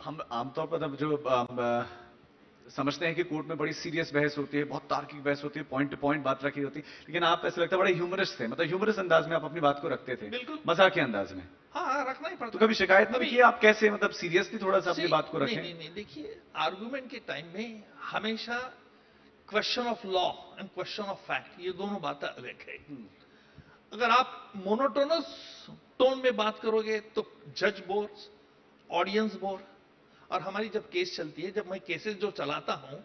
हम आमतौर पर जो समझते हैं कि कोर्ट में बड़ी सीरियस बहस होती है, बहुत तार्किक बहस होती है, पॉइंट टू पॉइंट बात रखी होती है, लेकिन आप ऐसा लगता है बड़े ह्यूमरस थे, मतलब ह्यूमरस अंदाज में आप अपनी बात को रखते थे, बिल्कुल। मजाक के अंदाज में। हाँ हाँ, रखना ही तो पड़ता कभी शिकायत नहीं अभी की आप कैसे, मतलब सीरियसली थोड़ा सा अपनी बात को नहीं रखें? नहीं नहीं, देखिए आर्गुमेंट के टाइम में हमेशा question of law and question of fact, ये दोनों बातें अलग है। अगर आप मोनोटोनस टोन में बात करोगे तो जज बोर, ऑडियंस बोर। और हमारी जब केस चलती है, जब मैं केसेस जो चलाता हूं,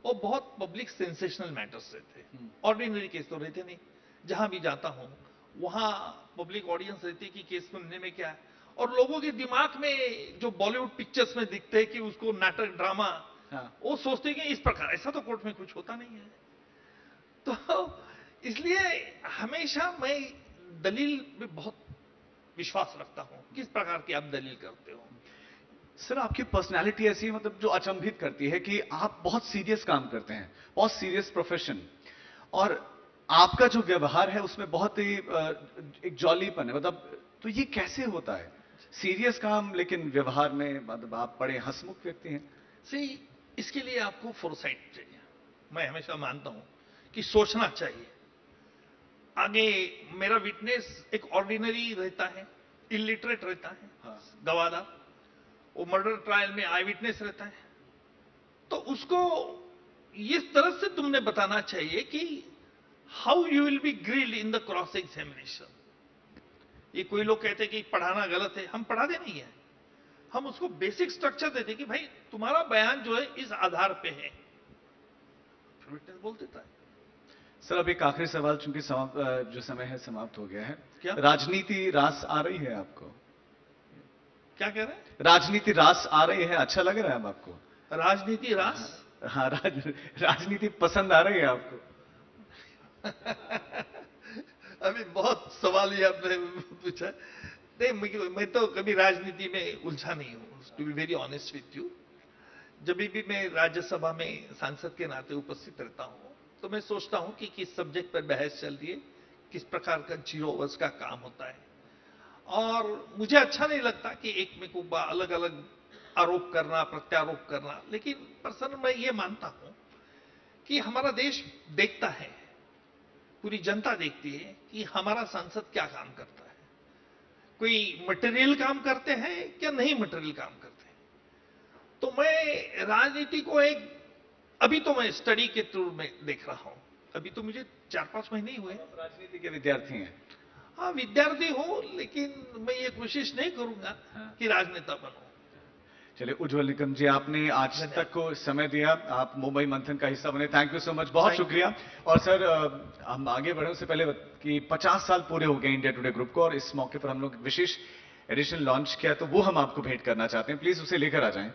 वो बहुत पब्लिक सेंसेशनल मैटर्स रहते हैं, ऑर्डिनरी केस तो रहते नहीं। जहां भी जाता हूं वहां पब्लिक ऑडियंस रहती है कि केस सुनने में क्या है, और लोगों के दिमाग में जो बॉलीवुड पिक्चर्स में दिखते हैं कि उसको नाटक ड्रामा, हाँ। वो सोचते हैं कि इस प्रकार, ऐसा तो कोर्ट में कुछ होता नहीं है। तो इसलिए हमेशा मैं दलील में बहुत विश्वास रखता हूं, किस प्रकार की आप दलील करते हो। सर आपकी पर्सनालिटी ऐसी है, मतलब जो अचंभित करती है कि आप बहुत सीरियस काम करते हैं, बहुत सीरियस प्रोफेशन, और आपका जो व्यवहार है उसमें बहुत ही एक जॉलीपन है, मतलब तो ये कैसे होता है? सीरियस काम लेकिन व्यवहार में मतलब आप बड़े हंसमुख व्यक्ति हैं। सी, इसके लिए आपको फोरसाइट चाहिए। मैं हमेशा मानता हूं कि सोचना चाहिए आगे। मेरा विटनेस एक ऑर्डिनरी रहता है, इलिटरेट रहता है, हाँ। गवाह। वो मर्डर ट्रायल में आई विटनेस रहता है, तो उसको इस तरह से तुमने बताना चाहिए कि how you will be grilled in the cross examination. ये कोई लोग कहते हैं कि पढ़ाना गलत है, हम पढ़ाते नहीं है, हम उसको बेसिक स्ट्रक्चर देते कि भाई तुम्हारा बयान जो है इस आधार पे है, फिर विटनेस बोल देता है। सर अब एक आखिरी सवाल, चूंकि जो समय है समाप्त हो गया है। क्या? राजनीति रास आ रही है आपको? क्या कह रहे हैं? राजनीति रास आ रही है, अच्छा लग रहा है अब आपको? राजनीति रास? हाँ, राजनीति पसंद आ रही है आपको? अभी बहुत सवाल ही आपने पूछा। नहीं, मैं तो कभी राजनीति में उलझा नहीं हूं, to be very honest with you. जब भी मैं राज्यसभा में सांसद के नाते उपस्थित रहता हूं, तो मैं सोचता हूं कि किस सब्जेक्ट पर बहस चल रही है, किस प्रकार का 0 ओवर्स का काम होता है। और मुझे अच्छा नहीं लगता कि एक में को अलग अलग आरोप करना, प्रत्यारोप करना, लेकिन पर्सनल मैं ये मानता हूं कि हमारा देश देखता है, पूरी जनता देखती है कि हमारा सांसद क्या काम करता है, कोई मटेरियल काम करते हैं क्या नहीं मटेरियल काम करते हैं। तो मैं राजनीति को एक, अभी तो मैं स्टडी के थ्रू में देख रहा हूं, अभी तो मुझे 4-5 महीने ही हुए। राजनीति के विद्यार्थी हैं? हाँ, विद्यार्थी हूं, लेकिन मैं ये कोशिश नहीं करूंगा कि राजनेता बनूं। चलिए उज्जवल निकम जी, आपने आज तक को समय दिया, आप मुंबई मंथन का हिस्सा बने, थैंक यू सो मच, बहुत शुक्रिया। और सर हम आगे बढ़े उससे पहले कि 50 साल पूरे हो गए इंडिया टुडे ग्रुप को, और इस मौके पर हम लोग विशेष एडिशन लॉन्च किया, तो वो हम आपको भेंट करना चाहते हैं, प्लीज उसे लेकर आ जाएं।